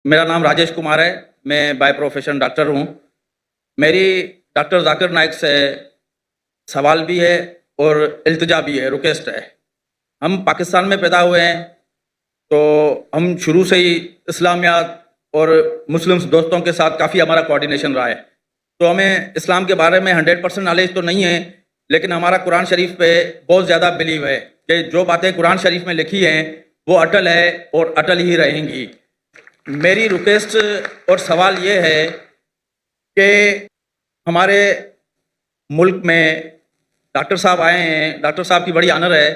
मेरा नाम राजेश कुमार है। मैं बाय प्रोफेशन डॉक्टर हूँ। मेरी डॉक्टर जाकिर नाइक से सवाल भी है और इल्तिजा भी है, रिक्वेस्ट है। हम पाकिस्तान में पैदा हुए हैं, तो हम शुरू से ही इस्लामियात और मुस्लिम दोस्तों के साथ काफ़ी हमारा कोऑर्डिनेशन रहा है। तो हमें इस्लाम के बारे में 100% नॉलेज तो नहीं है, लेकिन हमारा कुरान शरीफ पे बहुत ज़्यादा बिलीव है कि जो बातें कुरान शरीफ में लिखी हैं वो अटल है और अटल ही रहेंगी। मेरी रिक्वेस्ट और सवाल ये है कि हमारे मुल्क में डॉक्टर साहब आए हैं, डॉक्टर साहब की बड़ी ऑनर है।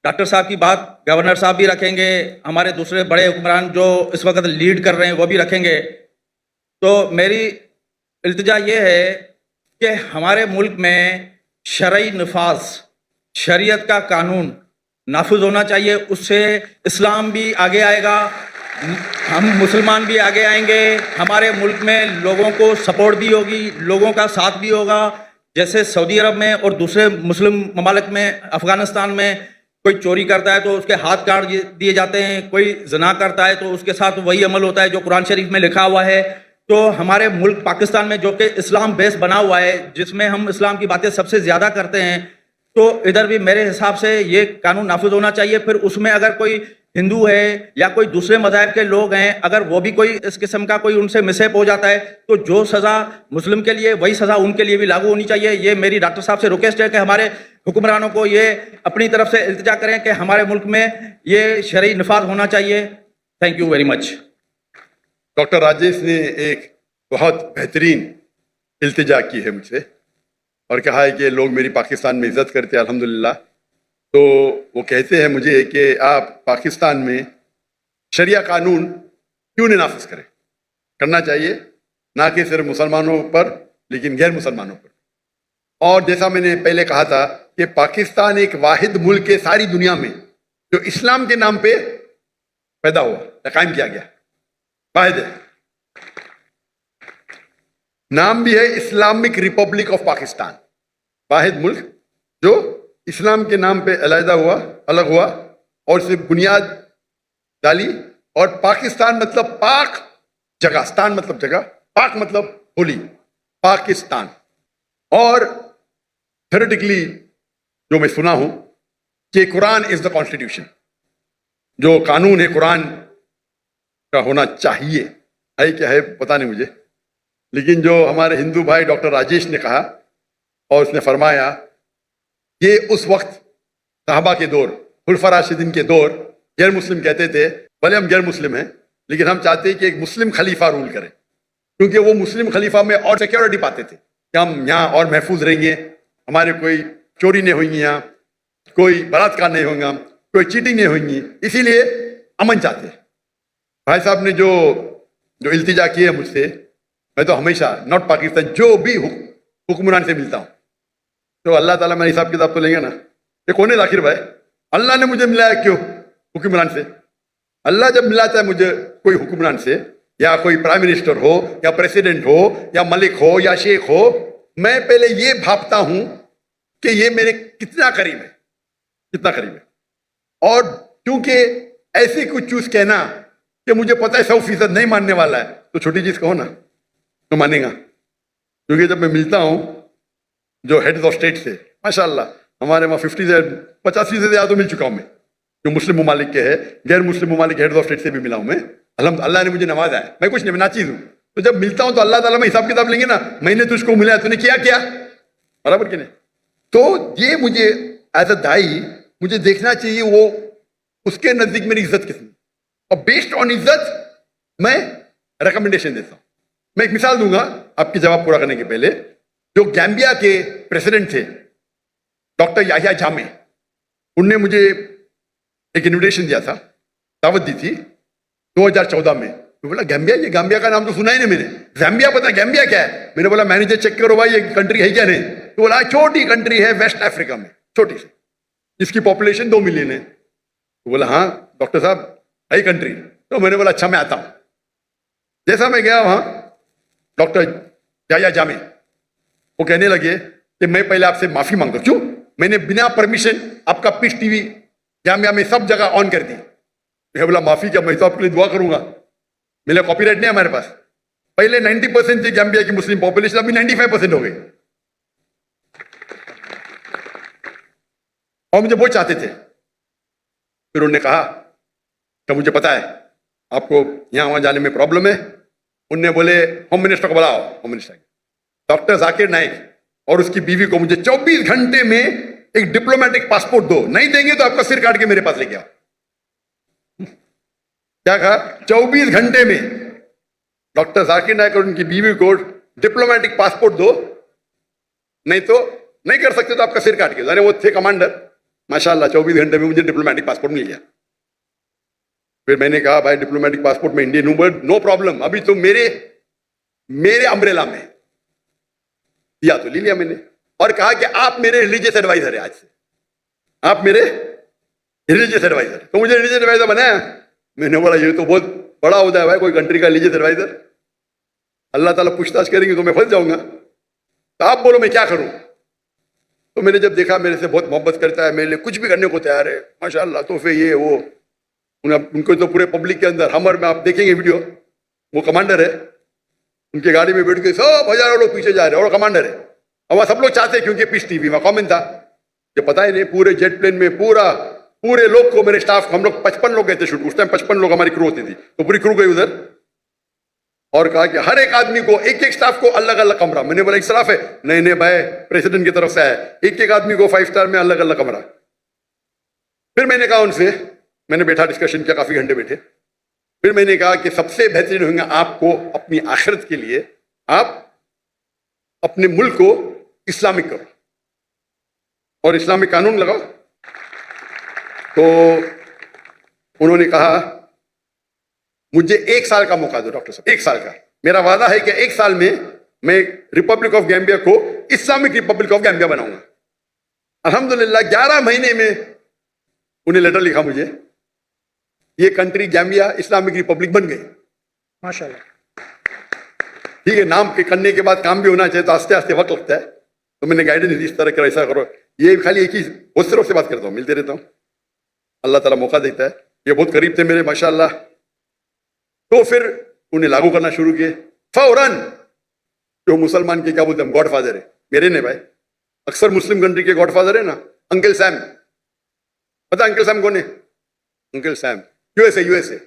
डॉक्टर साहब की बात गवर्नर साहब भी रखेंगे, हमारे दूसरे बड़े हुक्मरान जो इस वक्त लीड कर रहे हैं वो भी रखेंगे। तो मेरी इल्तिजा ये है कि हमारे मुल्क में शरई नफाज, शरीयत का कानून नाफिज होना चाहिए। उससे इस्लाम भी आगे आएगा, हम मुसलमान भी आगे आएंगे, हमारे मुल्क में लोगों को सपोर्ट भी होगी, लोगों का साथ भी होगा। जैसे सऊदी अरब में और दूसरे मुस्लिम ममालिक में, अफ़गानिस्तान में कोई चोरी करता है तो उसके हाथ काट दिए जाते हैं, कोई जना करता है तो उसके साथ वही अमल होता है जो कुरान शरीफ में लिखा हुआ है। तो हमारे मुल्क पाकिस्तान में, जो कि इस्लाम बेस बना हुआ है, जिसमें हम इस्लाम की बातें सबसे ज़्यादा करते हैं, तो इधर भी मेरे हिसाब से ये कानून नाफिज होना चाहिए। फिर उसमें अगर कोई हिंदू है या कोई दूसरे मज़हब के लोग हैं, अगर वो भी कोई इस किस्म का कोई उनसे मिसहैप हो जाता है, तो जो सज़ा मुस्लिम के लिए वही सज़ा उनके लिए भी लागू होनी चाहिए। ये मेरी डॉक्टर साहब से रिक्वेस्ट है कि हमारे हुक्मरानों को ये अपनी तरफ से इल्तिजा करें कि हमारे मुल्क में ये शरई नफाज होना चाहिए। Thank you very much. Doctor Rajesh ने एक बहुत बेहतरीन इल्तिजा की है मुझसे और कहा है कि लोग मेरी पाकिस्तान में इज़्ज़त करते हैं, अल्हम्दुलिल्लाह। तो वो कहते हैं मुझे कि आप पाकिस्तान में शरिया कानून क्यों नहीं नाफिज करें, करना चाहिए, ना कि सिर्फ मुसलमानों पर लेकिन गैर मुसलमानों पर। और जैसा मैंने पहले कहा था कि पाकिस्तान एक वाहिद मुल्क है सारी दुनिया में जो इस्लाम के नाम पे पैदा हुआ या कायम किया गया, वाहिद है। नाम भी है इस्लामिक रिपब्लिक ऑफ पाकिस्तान, वाहिद मुल्क जो इस्लाम के नाम पे अलहदा हुआ, अलग हुआ और सिर्फ बुनियाद डाली। और पाकिस्तान मतलब पाक जगह, स्तान मतलब जगह, पाक मतलब होली, पाकिस्तान। और थ्योरेटिकली जो मैं सुना हूं कि कुरान इज द कॉन्स्टिट्यूशन, जो कानून है कुरान का होना चाहिए, है क्या है पता नहीं मुझे, लेकिन जो हमारे हिंदू भाई डॉक्टर राजेश ने कहा और उसने फरमाया ये उस वक्त सहाबा के दौर, खुलफा राशिदीन के दौर, गैर मुस्लिम कहते थे, भले हम गैर मुस्लिम हैं लेकिन हम चाहते हैं कि एक मुस्लिम खलीफा रूल करे, क्योंकि वो मुस्लिम खलीफा में और सिक्योरिटी पाते थे कि हम यहाँ और महफूज रहेंगे, हमारे कोई चोरी नहीं होगी, यहाँ कोई बलात्कार नहीं होगा, कोई चीटिंग नहीं होगी, इसीलिए अमन चाहते हैं। भाई साहब ने जो जो इल्तिजा की है मुझसे, मैं तो हमेशा नॉट पाकिस्तान जो भी हुक्मरान से मिलता हूँ तो अल्लाह ताला मेरा हिसाब किताब तो लेंगे ना। ये कौन है जाकिर भाई? अल्लाह ने मुझे मिलाया क्यों हुक्मरान से? अल्लाह जब मिलाता है मुझे कोई हुक्मरान से, या कोई प्राइम मिनिस्टर हो या प्रेसिडेंट हो या मलिक हो या शेख हो, मैं पहले ये भापता हूं कि ये मेरे कितना करीब है, कितना करीब है। और क्योंकि ऐसी कुछ चीज कहना कि मुझे पता है 100% नहीं मानने वाला है, तो छोटी चीज कहो ना तो मानेगा। क्योंकि जब मैं मिलता हूं जो हेड्स ऑफ स्टेट से, माशाल्लाह हमारे वहाँ 85 से ज़्यादा तो मिल चुका हूँ मैं, जो मुस्लिम ममालिक के है, गैर मुस्लिम ममालिक हेड्स ऑफ स्टेट से भी मिला हूँ मैं। अल्लाह ने मुझे नवाजा है, मैं कुछ नहीं, मैं नाचीज हूँ। तो जब मिलता हूँ तो अल्लाह ताला में हिसाब किताब लेंगे ना, मैंने तुझको मिला, तूने किया क्या, बराबर कि नहीं? तो ये मुझे एज अ दाई मुझे देखना चाहिए वो उसके नजदीक मेरी इज्जत कितनी, और बेस्ड ऑन इज्जत मैं रिकमेंडेशन देता हूँ। मैं एक मिसाल दूंगा आपकी जवाब पूरा करने के पहले। जो गैम्बिया के प्रेसिडेंट थे डॉक्टर याहिया जामे, उनने मुझे एक इनविटेशन दिया था, दावत दी थी 2014 में। तो बोला गैम्बिया, ये गैम्बिया का नाम तो सुना ही नहीं मैंने, ज़ैम्बिया पता है गैम्बिया क्या है? मैंने बोला मैनेजर चेक करो भाई ये कंट्री है क्या नहीं। तो बोला छोटी कंट्री है वेस्ट अफ्रीका में, छोटी सी, इसकी पॉपुलेशन 2 मिलियन है। तो बोला हाँ डॉक्टर साहब है कंट्री। तो मैंने बोला अच्छा मैं आता हूँ। जैसा मैं गया वहाँ, डॉक्टर याहिया जामे वो कहने लगे कि मैं पहले आपसे माफी मांगता हूं। क्यों? मैंने बिना परमिशन आपका पीस टीवी जामिया में सब जगह ऑन कर दी। मैं बोला माफी क्या, मैं तो आपके लिए दुआ करूंगा। मेरा कॉपीराइट नहीं है हमारे पास। पहले 90% थी गैम्बिया की मुस्लिम पॉपुलेशन, अभी 95% हो गई। और मुझे बहुत चाहते थे, फिर उन्होंने कहा कि मुझे पता है आपको यहाँ वहाँ जाने में प्रॉब्लम है। उनने बोले होम मिनिस्टर को बुलाओ। Home minister doctor Zakir Naik और उसकी बीवी को मुझे 24 घंटे में एक डिप्लोमेटिक पासपोर्ट दो, नहीं देंगे तो आपका सिर काट के मेरे पास लेके आओ। क्या कहा? 24 घंटे में डॉक्टर जाकिर नाइक और उनकी बीवी को डिप्लोमेटिक पासपोर्ट दो, नहीं तो नहीं कर सकते तो आपका सिर काट के। वो थे कमांडर, माशाल्लाह 24 घंटे में मुझे डिप्लोमेटिक पासपोर्ट मिल गया। फिर मैंने कहा भाई डिप्लोमेटिक पासपोर्ट में इंडियन हूं, नो प्रॉब्लम, अभी तो मेरे अम्ब्रेला में दिया तो ले लिया मैंने। और कहा कि आप मेरे रिलीजियस एडवाइजर है, आज से आप मेरे रिलीजियस एडवाइजर। तो मुझे रिलीजियस एडवाइजर बनाया। मैंने बोला ये तो बहुत बड़ा होता है भाई, कोई कंट्री का रिलीजियस एडवाइजर। अल्लाह ताला पूछताछ करेंगे तो मैं फंस जाऊंगा, तो आप बोलो मैं क्या करूं। तो मैंने जब देखा मेरे से बहुत मोहब्बत करता है, मेरे लिए कुछ भी करने को तैयार है, माशाल्लाह, तोहफे ये वो। उनको तो पूरे पब्लिक के अंदर हमर में आप देखेंगे वीडियो, वो कमांडर है, उनके गाड़ी में बैठ के सब हजारों लोग पीछे जा रहे हैं और कमांडर है। और वह सब लोग चाहते हैं क्योंकि पीस टीवी में कॉमन था, ये पता ही नहीं पूरे जेट प्लेन में पूरे लोग को, मेरे स्टाफ, हम लोग 55 लोग गए थे शूट, उस टाइम 55 लोग हमारी क्रू होती थी, तो पूरी क्रू गई उधर। और कहा कि हर एक आदमी को, एक एक स्टाफ को अलग अलग कमरा। मैंने बोला इस्राफ है, नहीं नहीं भाई प्रेसिडेंट की तरफ से है, एक एक आदमी को 5 स्टार में अलग अलग कमरा। फिर मैंने कहा उनसे, मैंने बैठा डिस्कशन किया, काफी घंटे बैठे। फिर मैंने कहा कि सबसे बेहतरीन होगा आपको अपनी आखिरत के लिए, आप अपने मुल्क को इस्लामिक करो और इस्लामिक कानून लगाओ। तो उन्होंने कहा मुझे 1 साल का मौका दो डॉक्टर साहब, 1 साल का। मेरा वादा है कि 1 साल में मैं रिपब्लिक ऑफ गैम्बिया को इस्लामिक रिपब्लिक ऑफ गैम्बिया बनाऊंगा। अल्हम्दुलिल्लाह 11 महीने में उन्हें लेटर लिखा मुझे, ये कंट्री गैम्बिया इस्लामिक रिपब्लिक बन गई, माशाल्लाह। ठीक है। नाम के करने के बाद काम भी होना चाहिए, तो आस्ते आस्ते वक्त लगता है। तो मैंने गाइडेंस दी, इस तरह का ऐसा करो। ये खाली एक ही, बहुत सिरों से बात करता हूँ, मिलते रहता हूँ, अल्लाह ताला मौका देता है। ये बहुत करीब थे मेरे माशाल्लाह। तो फिर उन्हें लागू करना शुरू किए फौरन। जो मुसलमान के क्या बोलते हैं, गॉड फादर है, मेरे ने भाई, अक्सर मुस्लिम कंट्री के गॉड फादर है ना, अंकल सैम। पता अंकल सैम कौन है? Uncle Sam USA.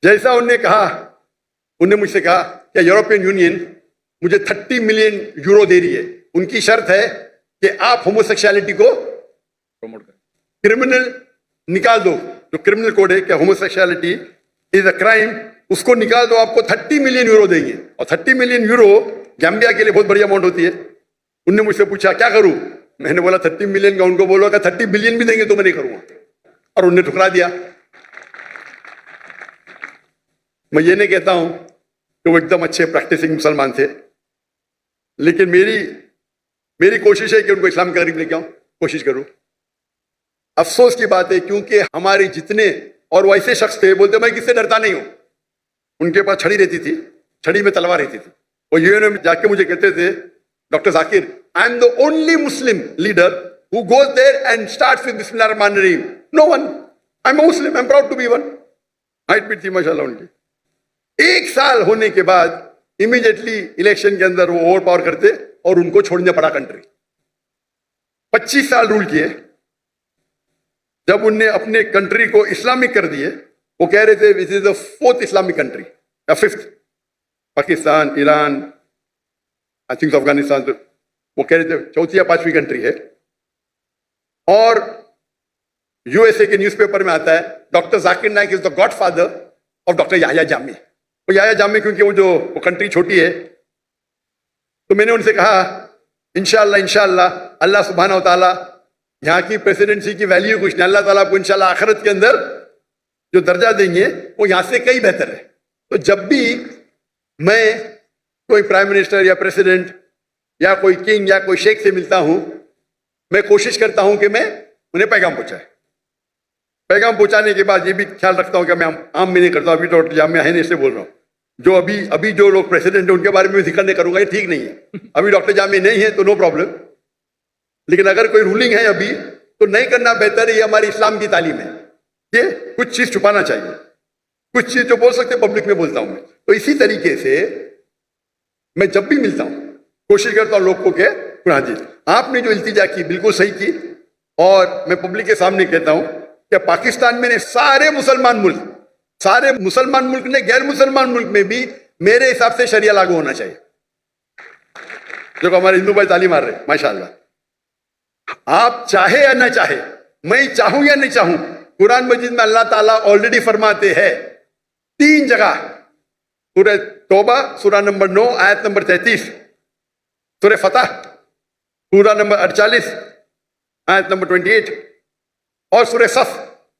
जैसा उन्होंने कहा, उन्होंने मुझसे कहा कि यूरोपियन यूनियन मुझे 30 मिलियन यूरो दे रही है, उनकी शर्त है कि आप होमोसेक्सुअलिटी को प्रमोट करें, क्रिमिनल निकाल दो। जो क्रिमिनल कोड है कि होमोसेक्सुअलिटी इज अ क्राइम, उसको निकाल दो, आपको 30 मिलियन यूरो देंगे। और 30 मिलियन यूरो गैम्बिया के लिए बहुत बड़ी अमाउंट होती है। उनने मुझसे पूछा क्या करूं, मैंने बोला 30 मिलियन का, उनको बोला कि 30 बिलियन भी देंगे तो मैं नहीं करूंगा, और उन्हें ठुकरा दिया। मैं ये नहीं कहता हूं कि वो एकदम अच्छे प्रैक्टिसिंग मुसलमान थे, लेकिन मेरी कोशिश है कि उनको इस्लाम के करीब लेके आऊं, कोशिश करूं। अफसोस की बात है क्योंकि हमारे जितने और वैसे शख्स थे, बोलते मैं किससे डरता नहीं हूं, उनके पास छड़ी रहती थी, छड़ी में तलवार रहती थी। और यूएन में जाके मुझे कहते थे doctor Zakir, I am the only Muslim leader who goes there and starts with बिस्मिल्लाहिर रहमानिर रहीम। No one, I am a Muslim, I am proud to be one. Height भी थी माशाल्लाह उनकी। 1 साल होने के बाद इमीडिएटली इलेक्शन के अंदर वो ओवर पावर करते और उनको छोड़ने पड़ा कंट्री। 25 साल रूल किए। जब उनने अपने कंट्री को इस्लामिक कर दिए, वो कह रहे थे this is the 4th Islamic country या 5th, Pakistan, Iran, I think Afghanistan, तो वो कह रहे थे 4th या 5वीं कंट्री है। और यूएसए के न्यूज़पेपर में आता है doctor Zakir Naik is the godfather of doctor Yahya Jami. वो याह्या जामी क्योंकि वो कंट्री छोटी है। तो मैंने उनसे कहा इंशाअल्लाह अल्लाह सुब्हानहू व तआला, यहाँ की प्रेसिडेंसी की वैल्यू कुछ नहीं, अल्लाह ताला आपको इंशाअल्लाह आखिरत के अंदर जो दर्जा देंगे वो यहाँ से कई बेहतर है। तो जब भी मैं कोई प्राइम मिनिस्टर या प्रेसिडेंट या कोई किंग या कोई शेख से मिलता हूँ, मैं कोशिश करता हूँ कि मैं उन्हें पैगाम पहुँचाए। पैगाम पहुँचाने के बाद ये भी ख्याल रखता हूँ कि मैं आम में नहीं करता हूँ। अभी तो जामिया है नहीं, इससे बोल रहा हूँ। जो अभी जो लोग प्रेसिडेंट है उनके बारे में जिक्र नहीं करूंगा, ये ठीक नहीं है। अभी डॉक्टर जामी नहीं है तो नो प्रॉब्लम, लेकिन अगर कोई रूलिंग है अभी तो नहीं करना बेहतर है। ये हमारी इस्लाम की तालीम है, ये कुछ चीज छुपाना चाहिए। कुछ चीज जो बोल सकते पब्लिक में बोलता हूं मैं। तो इसी तरीके से मैं जब भी मिलता हूं कोशिश करता हूं लोग को के हाँ जी आपने जो इल्तिजा की बिल्कुल सही की, और मैं पब्लिक के सामने कहता हूं कि पाकिस्तान में ने सारे मुसलमान मुल्क ने गैर मुसलमान मुल्क में भी मेरे हिसाब से शरिया लागू होना चाहिए, जो हमारे हिंदू भाई ताली मार रहे माशाअल्लाह। आप चाहे या ना चाहे, मैं चाहूं या नहीं चाहूं, कुरान मजीद में अल्लाह ताला ऑलरेडी फरमाते हैं 3 जगह, सूरह तौबा सूरा नंबर 9 आयत नंबर 33, सूरह फतह सूरा नंबर 48 आयत नंबर 28, और सूरह सफ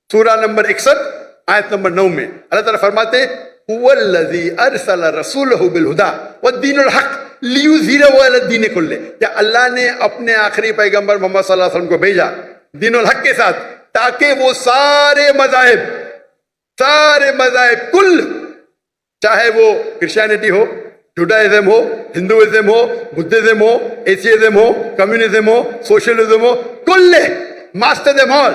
सूरा नंबर 61 आयत नंबर 9 में अल्लाह ताला फरमाते हुवल्लज़ी अरसला रसूलहु बिल हुदा वद्दीनिल हक लियुज़हिरहु अला दीनि कुल्ले, क्या अल्लाह ने अपने आखिरी पैगंबर मोहम्मद सल्लल्लाहु अलैहि वसल्लम को भेजा दीनुल हक के साथ, ताकि वो सारे मज़ाहिब कुल, चाहे वो क्रिश्चियनिटी हो, जुडाइज्म हो, हिंदुइज्म हो, बुद्धिज्म हो, एथिइज्म हो, कम्युनिज्म हो, सोशलिज्म हो, कुल्ले मास्टर देम ऑल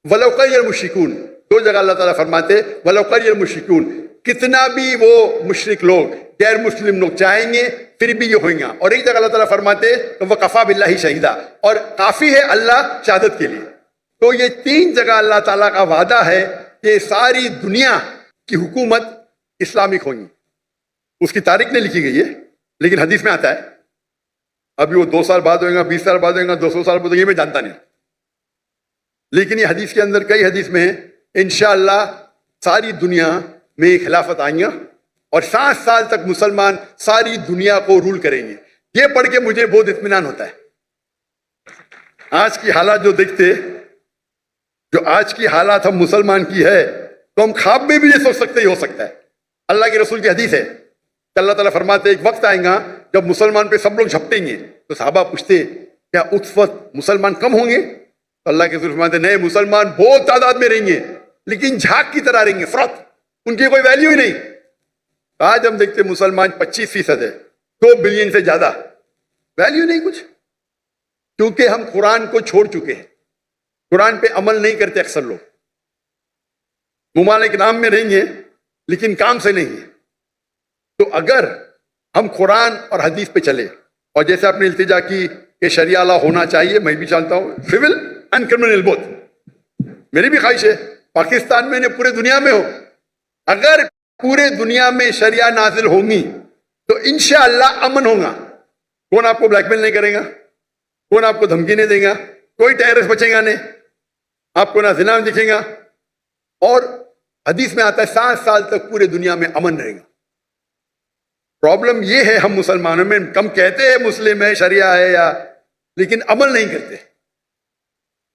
वलौ करियल मुश्रिकून। 2 जगह अल्लाह ताला फरमाते वलौ करियल मुश्रिकून, कितना भी वो मुशरिक लोग गैर मुस्लिम लोग चाहेंगे फिर भी ये होंगे। और एक जगह अल्लाह ताला फरमाते वकफा बिल्लाहि शहीदा, और काफी है अल्लाह शहादत के लिए। तो ये 3 जगह अल्लाह ताला का वादा है कि सारी दुनिया की हुकूमत इस्लामिक होगी। उसकी तारीख नहीं लिखी गई है, लेकिन हदीस में आता है। अभी वो 2 साल बाद होगा, 20 साल बाद होगा, 200 साल बाद होगा, ये मैं जानता नहीं, लेकिन ये हदीस के अंदर कई हदीस में है इंशाअल्लाह सारी दुनिया में खिलाफत आएंगे और 60 साल तक मुसलमान सारी दुनिया को रूल करेंगे। ये पढ़ के मुझे बहुत इत्मीनान होता है। आज की हालात जो देखते, जो आज की हालात हम मुसलमान की है, तो हम ख्वाब में भी ये सोच सकते ही हो सकता है। अल्लाह के रसूल की हदीस है, अल्लाह ताला फरमाते एक वक्त आएगा जब मुसलमान पे सब लोग झपटेंगे। तो साहबा पूछते क्या उस वक्त मुसलमान कम होंगे? तो अल्लाह के रसूल फरमाते नहीं, मुसलमान बहुत तादाद में रहेंगे, लेकिन झाग की तरह रहेंगे, फ्रॉथ, उनकी कोई वैल्यू ही नहीं। आज हम देखते मुसलमान 25% है, 2 बिलियन से ज्यादा, वैल्यू नहीं कुछ, क्योंकि हम कुरान को छोड़ चुके हैं, कुरान पे अमल नहीं करते। अक्सर लोग मुमालिक नाम में रहेंगे लेकिन काम से नहीं है। तो अगर हम कुरान और हदीस पे चले, और जैसे आपने इल्तिजा की कि शरिया लॉ होना चाहिए, मैं भी जानता हूं, सिविल एंड क्रिमिनल बोथ, मेरी भी ख्वाहिश है पाकिस्तान में, पूरे दुनिया में हो। अगर पूरे दुनिया में शरिया नाजिल होंगी तो इंशाअल्लाह अमन होगा। कौन आपको ब्लैकमेल नहीं करेगा, कौन आपको धमकी नहीं देगा, कोई टेररिस्ट बचेगा नहीं, आपको ना जिना में दिखेगा। और हदीस में आता है 60 साल तक पूरे दुनिया में अमन रहेगा। प्रॉब्लम ये है हम मुसलमानों में, कम कहते हैं मुस्लिम है, शरिया है या, लेकिन अमल नहीं करते।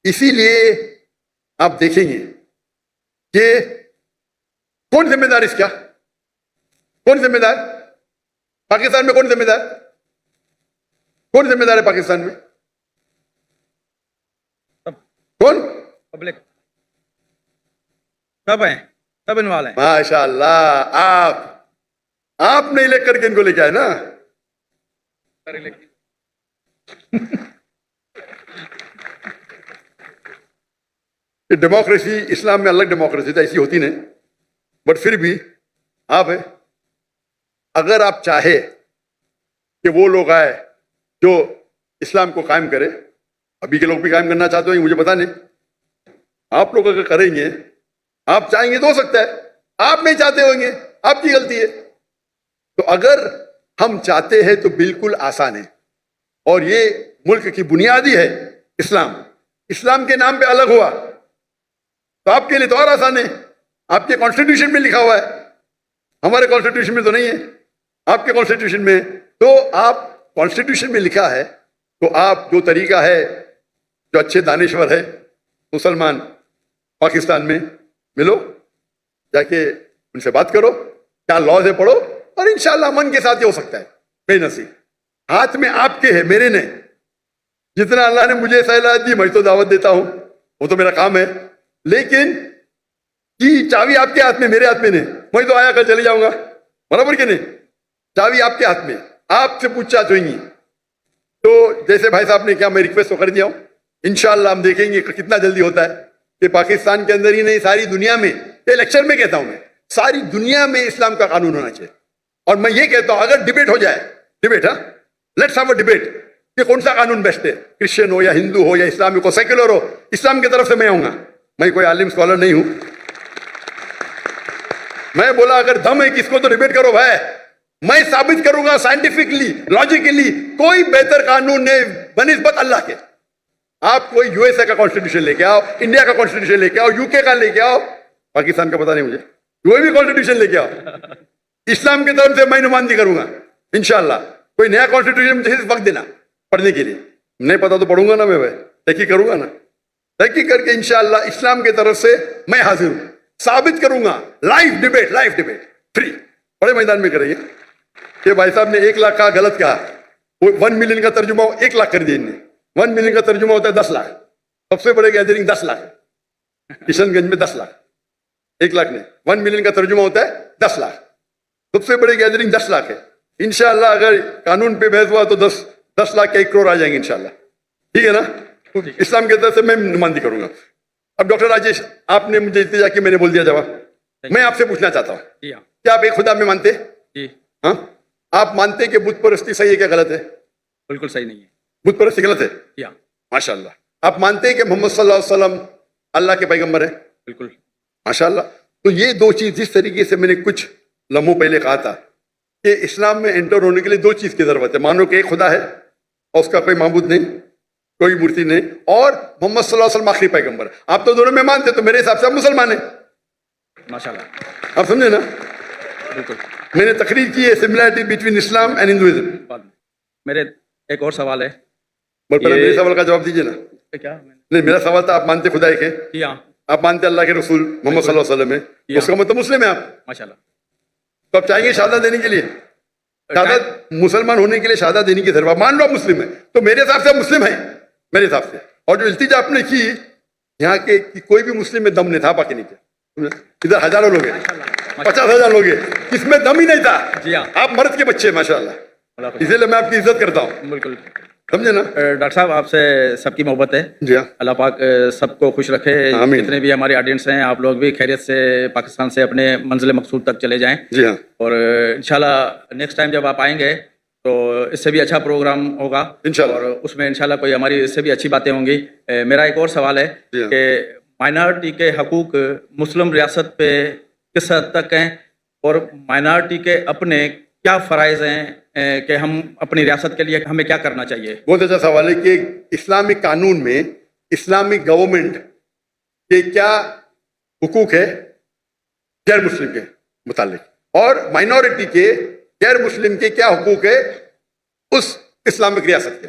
इसीलिए आप देखेंगे कि कौन जिम्मेदार इसका, कौन जिम्मेदार पाकिस्तान में, कौन जिम्मेदार, कौन जिम्मेदार है पाकिस्तान में, कौन? पब्लिक सब है, सब इन्वॉल्व है। माशाअल्लाह, आप नहीं लेकर के इनको लेके आए ना। डेमोक्रेसी इस्लाम में अलग डेमोक्रेसी तो ऐसी होती नहीं, बट फिर भी आप है, अगर आप चाहे कि वो लोग आए जो इस्लाम को कायम करे, अभी के लोग भी कायम करना चाहते हो मुझे पता नहीं, आप लोग अगर करेंगे, आप चाहेंगे तो हो सकता है, आप नहीं चाहते होंगे, आपकी गलती है। तो अगर हम चाहते हैं तो बिल्कुल आसान है, और ये मुल्क की बुनियादी है इस्लाम, इस्लाम के नाम पे अलग हुआ तो आपके लिए तो और आसान है। आपके कॉन्स्टिट्यूशन में लिखा हुआ है, हमारे कॉन्स्टिट्यूशन में तो नहीं है। आपके कॉन्स्टिट्यूशन में तो आप कॉन्स्टिट्यूशन में लिखा है, तो आप जो तरीका है, जो अच्छे दानिश्वर है मुसलमान पाकिस्तान में, मिलो, जाके उनसे बात करो, क्या लॉज है पढ़ो, और इंशाल्लाह मन के साथ ये हो सकता है। बेनसीब हाथ में आपके है, मेरे नहीं। जितना अल्लाह ने मुझे सलाहियत दी मैं तो दावत देता हूं, वो तो मेरा काम है, लेकिन कि चाबी आपके हाथ में, मेरे हाथ में नहीं। मैं तो आया कर चले जाऊंगा, बराबर के नहीं, चाबी आपके हाथ में, आपसे पूछताछ होगी। तो जैसे भाई साहब ने क्या, मैं रिक्वेस्ट तो कर दिया हूं, इंशाल्लाह हम देखेंगे कि कितना जल्दी होता है। کہ پاکستان کے اندر ہی نہیں ساری دنیا میں، یہ لیکچر میں کہتا ہوں میں، ساری دنیا میں اسلام کا قانون ہونا چاہیے. اور میں یہ کہتا ہوں اگر ڈبیٹ ہو جائے، ڈبیٹ، ہاں، لیٹس ہیو اے ڈبیٹ کہ کون سا قانون بیسٹ ہے، کرسچن ہو یا ہندو ہو یا اسلامک ہو، سیکولر ہو، اسلام کی طرف سے میں آؤں گا. میں کوئی عالم اسکالر نہیں ہوں. میں بولا اگر دم ہے کس کو تو ڈبیٹ کرو بھائی. میں ثابت کروں گا سائنٹیفکلی، لاجیکلی، کوئی بہتر قانون نہیں بنسبت اللہ کے. آپ کوئی یو ایس اے کا کانسٹیٹیوشن لے کے آؤ، انڈیا کا کانسٹیٹیوشن لے کے آؤ، یو کے کا لے کے آؤ، پاکستان کا پتہ نہیں مجھے، کوئی بھی کانسٹیٹیوشن لے کے آؤ، اسلام کی طرف سے میں نمائندگی کروں گا انشاءاللہ. کوئی نیا کانسٹیٹیوشن مجھے صرف وقت دینا پڑھنے کے لیے، نہیں پتا تو پڑھوں گا نا میں بھائی، تحقیق کروں گا نا، تحقیق کر کے انشاءاللہ اسلام کی طرف سے میں حاضر ہوں، ثابت کروں گا. لائیو ڈبیٹ فری، بڑے میدان میں کریں گے. کہ بھائی صاحب نے 1 لاکھ کا غلط کہا، وہ 1 ملین کا ترجمہ 1 لاکھ کر دیا ان نے. 1 ملین کا ترجمہ ہوتا ہے 10 لاکھ. سب سے بڑے گیدرنگ 10 لاکھ، کشن گنج میں 10 لاکھ، 1 لاکھ نہیں، 1 ملین کا ترجمہ ہوتا ہے 10 لاکھ. سب سے بڑی گیدرنگ 10 لاکھ ہے. انشاءاللہ اگر قانون پہ بحث ہوا تو 10 لاکھ کے 1 کروڑ آ جائیں گے انشاءاللہ. ٹھیک ہے نا؟ اسلام کی طرف سے میں نمائندگی کروں گا. اب ڈاکٹر راجیش، آپ نے مجھے التجا کہ میں نے بول دیا جواب. میں آپ سے پوچھنا چاہتا ہوں، جی ہاں. کیا آپ ایک خدا میں مانتے؟ جی ہاں. آپ مانتے کہ بت پرستی صحیح ہے کیا غلط ہے؟ بالکل صحیح نہیں ہے. بت پرستی غلط ہے؟ جی ہاں ماشاء اللہ. آپ مانتے ہیں کہ محمد صلی اللہ علیہ وسلم اللہ کے پیغمبر ہیں؟ بالکل. ماشاء اللہ. تو یہ 2 چیز جس طریقے سے میں نے کچھ لمحوں پہلے کہا تھا کہ اسلام میں انٹر ہونے کے لیے 2 چیز کی ضرورت ہے. مانو کہ ایک خدا ہے اور اس کا کوئی معبود نہیں، کوئی مورتی نہیں، اور محمد صلی اللہ علیہ وسلم آخری پیغمبر. آپ تو دونوں میں مانتے، تو میرے حساب سے آپ مسلمان ہیں. ماشاء اللہ. آپ سمجھے نا؟ بالکل. میں نے تقریر کی ہے similarity between Islam and Hinduism. بعد میں میرے ایک اور سوال ہے. بس پہلے میرے سوال کا جواب دیجیے نا. کیا؟ نہیں، میرا سوال تھا آپ مانتے خدا ایک ہے، جی ہاں آپ مانتے اللہ کے رسول محمد صلی اللہ علیہ وسلم ہے، اس کا مطلب مسلم ہے آپ. ماشاء اللہ. تو آپ چاہیں گے شہادت دینے کے لیے، شہادت مسلمان ہونے کے لیے شہادت دینے کی ضرورت. مان لو آپ مسلم ہیں تو میرے حساب سے آپ مسلم ہیں، میرے حساب سے. اور جو التجا آپ نے کی یہاں کے کہ کوئی بھی مسلم میں دم نہیں تھا، باقی نہیں کیا. ادھر ہزاروں لوگ ہیں، 50,000 لوگ ہیں، اس میں دم ہی نہیں تھا. جی ہاں. آپ مرد کے بچے ماشاء اللہ، اسی لیے میں آپ کی عزت کرتا ہوں. بالکل. سمجھے نا؟ ڈاکٹر صاحب آپ سے سب کی محبت ہے. جی ہاں. اللہ پاک سب کو خوش رکھے. آمین. جتنے بھی ہماری آڈینس ہیں آپ لوگ بھی خیریت سے پاکستان سے اپنے منزل مقصود تک چلے جائیں. جی ہاں. اور انشاءاللہ نیکسٹ ٹائم جب آپ آئیں گے تو اس سے بھی اچھا پروگرام ہوگا انشاءاللہ. اور اس میں انشاءاللہ کوئی ہماری اس سے بھی اچھی باتیں ہوں گی. میرا ایک اور سوال ہے جی ہاں. کہ مائنارٹی کے حقوق مسلم ریاست پہ کس حد تک ہیں اور مائنارٹی کے اپنے کیا فرائض ہیں کہ ہم اپنی ریاست کے لیے ہمیں کیا کرنا چاہیے؟ بہت اچھا سوال ہے کہ اسلامک قانون میں اسلامک گورنمنٹ کے کیا حقوق ہے غیر مسلم کے متعلق، اور مائنورٹی کے غیر مسلم کے کیا حقوق ہے اس اسلامک ریاست کے.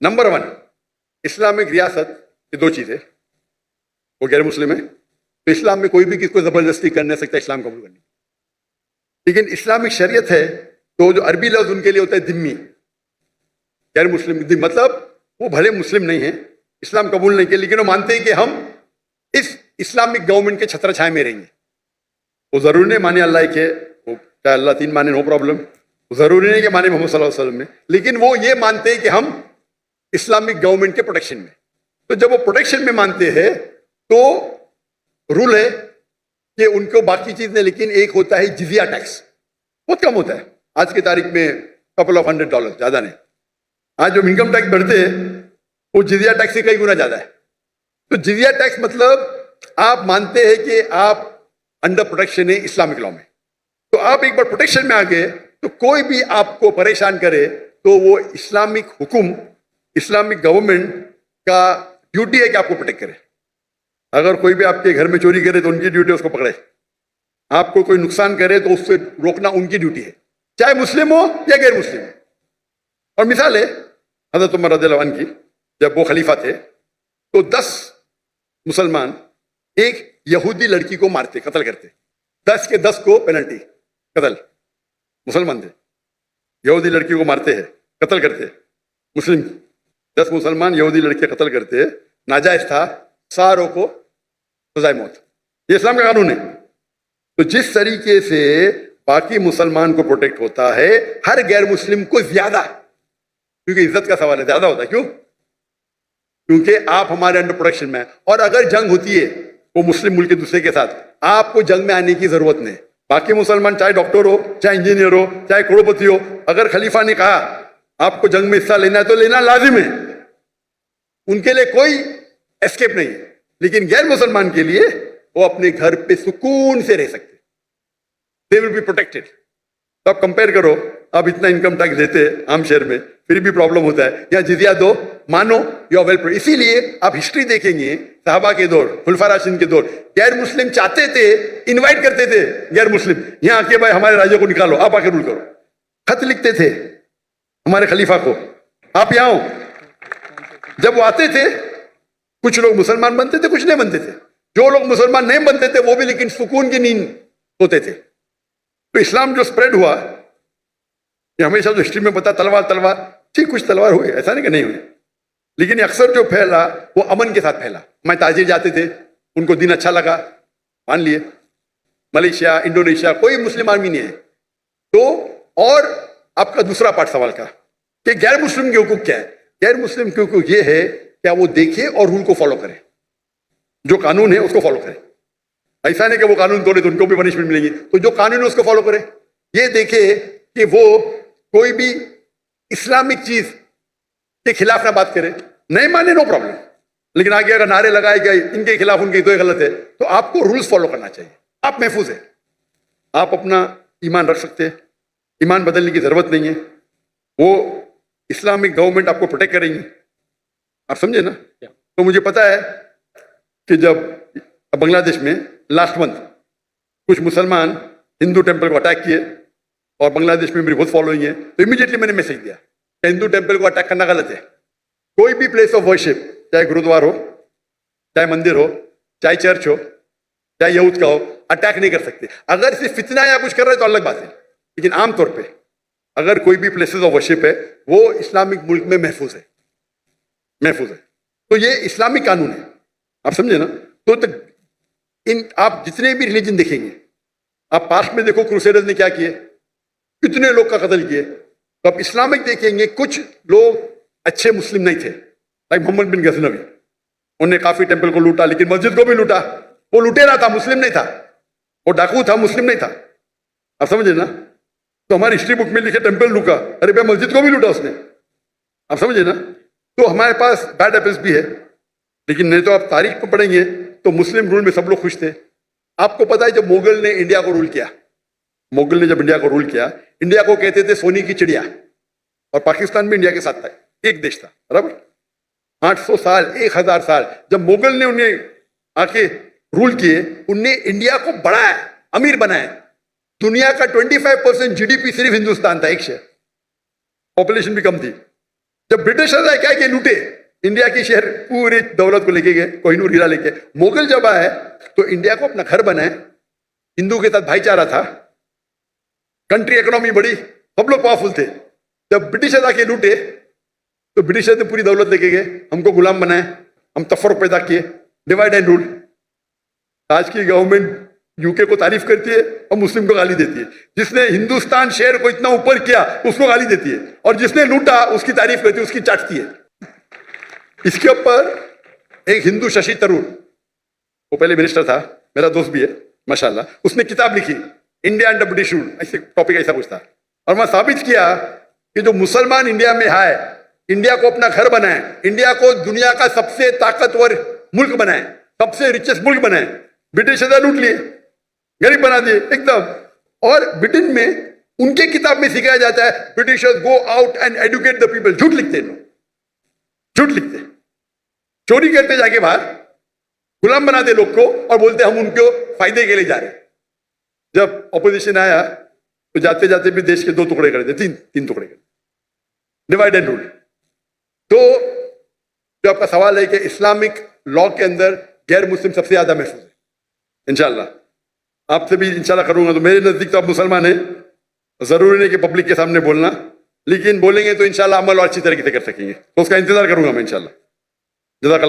نمبر 1، اسلامک ریاست یہ 2 چیزیں، وہ غیر مسلم ہے تو اسلام میں کوئی بھی کسی کو زبردستی کر نہیں سکتا اسلام قبول کرنے. لیکن اسلامک شریعت ہے تو جو عربی لفظ ان کے لیے ہوتا ہے ذمی، غیر مسلم، مطلب وہ بھلے مسلم نہیں ہیں، اسلام قبول نہیں کیا، لیکن وہ مانتے ہیں کہ ہم اس اسلامک گورنمنٹ کے چھتر چھائے میں رہیں گے. وہ ضروری نہیں مانے اللہ کے، وہ چاہے اللہ 3 مانے، نو پرابلم. ضروری نہیں کہ مانے محمد صلی اللہ علیہ وسلم نے، لیکن وہ یہ مانتے ہیں کہ ہم اسلامک گورنمنٹ کے پروٹیکشن میں. تو جب وہ پروٹیکشن میں مانتے ہیں تو رول ہے کہ ان کو باقی چیز نہیں، لیکن ایک ہوتا ہے جزیہ ٹیکس، بہت کم ہوتا ہے آج کی تاریخ میں، couple of $100، زیادہ نہیں. آج جو انکم ٹیکس بڑھتے ہیں وہ جزیہ ٹیکس سے کئی گنا زیادہ ہے. تو جزیہ ٹیکس مطلب آپ مانتے ہیں کہ آپ انڈر پروٹیکشن ہے اسلامک لا میں. تو آپ ایک بار پروٹیکشن میں آ گئے تو کوئی بھی آپ کو پریشان کرے تو وہ اسلامک حکم، اسلامک گورنمنٹ کا ڈیوٹی ہے کہ آپ کو پروٹیکٹ کرے. اگر کوئی بھی آپ کے گھر میں چوری کرے تو ان کی ڈیوٹی ہے اس کو پکڑے. آپ کو کوئی نقصان کرے تو اس سے روکنا ان کی ڈیوٹی ہے، چاہے مسلم ہو یا غیر مسلم. اور مثال ہے حضرت عمر رضی اللہ عنہ کی، جب وہ خلیفہ تھے تو 10 مسلمان ایک یہودی لڑکی کو مارتے، قتل کرتے. 10 کے 10 کو پینلٹی، قتل. مسلمان تھے، یہودی لڑکی کو مارتے ہیں، قتل کرتے. مسلم 10 مسلمان یہودی لڑکی قتل کرتے، ناجائز تھا، ساروں کو سزائے موت. یہ اسلام کا قانون ہے. تو جس طریقے سے باقی مسلمان کو پروٹیکٹ ہوتا ہے، ہر غیر مسلم کو زیادہ، کیونکہ عزت کا سوال ہے، زیادہ ہوتا ہے. کیوں؟ کیونکہ آپ ہمارے انڈر پروٹیکشن میں ہیں. اور اگر جنگ ہوتی ہے وہ مسلم ملک کے دوسرے کے ساتھ, آپ کو جنگ میں آنے کی ضرورت نہیں. باقی مسلمان چاہے ڈاکٹر ہو, چاہے انجینئر ہو, چاہے کروڑپتی ہو, اگر خلیفہ نے کہا آپ کو جنگ میں حصہ لینا ہے تو لینا لازم ہے, ان کے لیے کوئی اسکیپ نہیں ہے. لیکن غیر مسلمان کے لیے وہ اپنے گھر پہ سکون سے رہ سکتے, دے ول بی پروٹیکٹڈ. تو آپ کمپیئر کرو, آپ اتنا انکم ٹیکس دیتے عام شہر میں پھر بھی پرابلم ہوتا ہے, یا جزیہ دو مانو یو آر ویل. اسی لیے آپ ہسٹری دیکھیں گے صحابہ کے دور, خلفاء راشدین کے دور, غیر مسلم چاہتے تھے, انوائٹ کرتے تھے غیر مسلم, یہاں آ کے بھائی ہمارے راجے کو نکالو, آپ آ کے رول کرو. خط لکھتے تھے ہمارے خلیفہ کو, آپ یہاں ہو. جب وہ آتے تھے کچھ لوگ مسلمان بنتے تھے, کچھ نہیں بنتے تھے. جو لوگ مسلمان نہیں بنتے تھے وہ بھی لیکن سکون کی نیند ہوتے تھے. تو اسلام جو سپریڈ ہوا, یہ ہمیشہ جو ہسٹری میں بتا تلوار ٹھیک, کچھ تلوار ہوئے, ایسا نہیں کہ نہیں ہوئے, لیکن اکثر جو پھیلا وہ امن کے ساتھ پھیلا. میں تاجر جاتے تھے, ان کو دین اچھا لگا, مان لیے. ملیشیا, انڈونیشیا, کوئی مسلم آرمی نہیں ہے. تو اور آپ کا دوسرا پارٹ سوال کا کہ غیر مسلم کے حقوق کیا ہے. غیر مسلم کے حقوق یہ ہے کہ وہ دیکھے اور رول کو فالو کرے, جو قانون ہے اس کو فالو کرے. ایسا نہیں کہ وہ قانون توڑے تو ان کو بھی پنشمنٹ ملے گی, تو جو قانون ہے اس کو فالو کرے. یہ دیکھے کہ وہ کوئی بھی اسلامک چیز کے خلاف نہ بات کرے, نہیں مانے نو پرابلم, لیکن آگے اگر نعرے لگائے کہ ان کے خلاف ان کے تو یہ غلط ہے, تو آپ کو رولز فالو کرنا چاہیے. آپ محفوظ ہیں, آپ اپنا ایمان رکھ سکتے ہیں, ایمان بدلنے کی ضرورت نہیں ہے. وہ اسلامک گورنمنٹ آپ کو پروٹیکٹ کریں گی, آپ سمجھے نا. تو مجھے پتا ہے کہ جب بنگلہ دیش میں لاسٹ منتھ کچھ مسلمان ہندو ٹیمپل کو اٹیک کیے, اور بنگلہ دیش میں میری بہت فالوئنگ ہے, تو امیڈیٹلی میں نے میسج دیا کہ ہندو ٹیمپل کو اٹیک کرنا غلط ہے. کوئی بھی پلیس آف ورشپ, چاہے گرودوار ہو, چاہے مندر ہو, چاہے چرچ ہو, چاہے یہود کا ہو, اٹیک نہیں کر سکتے. اگر صرف فتنہ یا کچھ کر رہے تو الگ بات ہے, لیکن عام طور پہ اگر کوئی بھی پلیسز آف ورشپ ہے وہ اسلامک ملک میں محفوظ ہے, محفوظ ہے. تو یہ اسلامک قانون ہے, آپ سمجھے نا. تو آپ جتنے بھی ریلیجن دیکھیں گے, آپ پاسٹ میں دیکھو کروسیڈرز نے کیا کیے, کتنے لوگ کا قتل کیے. تو آپ اسلامک دیکھیں گے کچھ لوگ اچھے مسلم نہیں تھے, لائک محمد بن غزنوی, انہوں نے کافی ٹیمپل کو لوٹا, لیکن مسجد کو بھی لوٹا. وہ لوٹیرا تھا, مسلم نہیں تھا, وہ ڈاکو تھا, مسلم نہیں تھا. آپ سمجھے نا. تو ہماری ہسٹری بک میں لکھے ٹیمپل لوٹا, ارے بھائی مسجد کو بھی لوٹا اس نے, آپ سمجھے نا. تو ہمارے پاس بیڈ ایپلس بھی ہے, لیکن نہیں تو آپ تاریخ کو پڑھیں گے تو مسلم رول میں سب لوگ خوش تھے. آپ کو پتا ہے جب مغل نے انڈیا کو رول کیا, مغل نے جب انڈیا کو رول کیا, انڈیا کو کہتے تھے سونی کی چڑیا, اور پاکستان بھی انڈیا کے ساتھ تھا, ایک دیش تھا, برابر. 800 سال, 1000 سال جب مغل نے انہیں آ کے رول کیے, انہیں انڈیا کو بڑھایا, امیر بنایا. دنیا کا 25% جی ڈی پی صرف ہندوستان تھا, ایک شہر, پاپولیشن بھی کم تھی. جب برٹشرز آئے کیا کہ لوٹے انڈیا کی شہر, پوری دولت کو لے کے گئے, کوہ نور ہیرا لے کے. مغل جب آئے تو انڈیا کو اپنا گھر بنائے, ہندو کے ساتھ بھائی چارہ تھا, کنٹری اکنامی بڑی, سب لوگ پاورفل تھے. جب برٹشرز آ کے لوٹے تو برٹشرز نے پوری دولت لے کے گئے, ہم کو غلام بنائے, ہم تفرق پیدا کیے, ڈیوائڈ اینڈ رول. آج کی گورنمنٹ یو کے کو تعریف کرتی ہے اور مسلم کو گالی دیتی ہے. جس نے ہندوستان شہر کو اتنا اوپر کیا اس کو گالی دیتی ہے, اور جس نے لوٹا اس کی تعریف کرتی ہے, اس کی چاٹتی ہے. اس کے اوپر ایک ہندو ششی ترور, وہ پہلے منسٹر تھا, میرا دوست بھی ہے ماشاءاللہ, اس نے کتاب لکھی انڈیا انڈر برٹش رول, ایسے ٹاپک ایسا کچھ تھا. اور میں ثابت کیا کہ جو مسلمان انڈیا میں آئے, انڈیا کو اپنا گھر بنائے, انڈیا کو دنیا کا سب سے طاقتور ملک بنائے, سب سے ریچسٹ ملک بنائے. برٹشرز لوٹ لیے, غریب بنا دیے ایک دم. اور برٹن میں ان کے کتاب میں سکھایا جاتا ہے Britishers go out and advocate the people. جھوٹ لکھتے ہیں, جھوٹ لکھتے, چوری کرتے جا کے باہر, غلام بناتے لوگ کو, اور بولتے ہم ان کو فائدے کے لیے جا رہے ہیں. جب اپوزیشن آیا تو جاتے جاتے بھی دیش کے 2 ٹکڑے کر دیتے, تین ٹکڑے کر, ڈیوائڈ اینڈ رول. تو جو آپ کا سوال ہے کہ اسلامک لا کے اندر غیر مسلم سب سے زیادہ محفوظ ہے, انشاءاللہ آپ سے بھی انشاءاللہ کروں گا. تو میرے نزدیک تو آپ مسلمان ہیں, ضروری نہیں کہ پبلک کے سامنے بولنا, لیکن بولیں گے تو انشاءاللہ عمل اور اچھی طریقے سے کر سکیں گے. تو اس کا انتظار کروں گا میں انشاءاللہ. جزاک اللہ.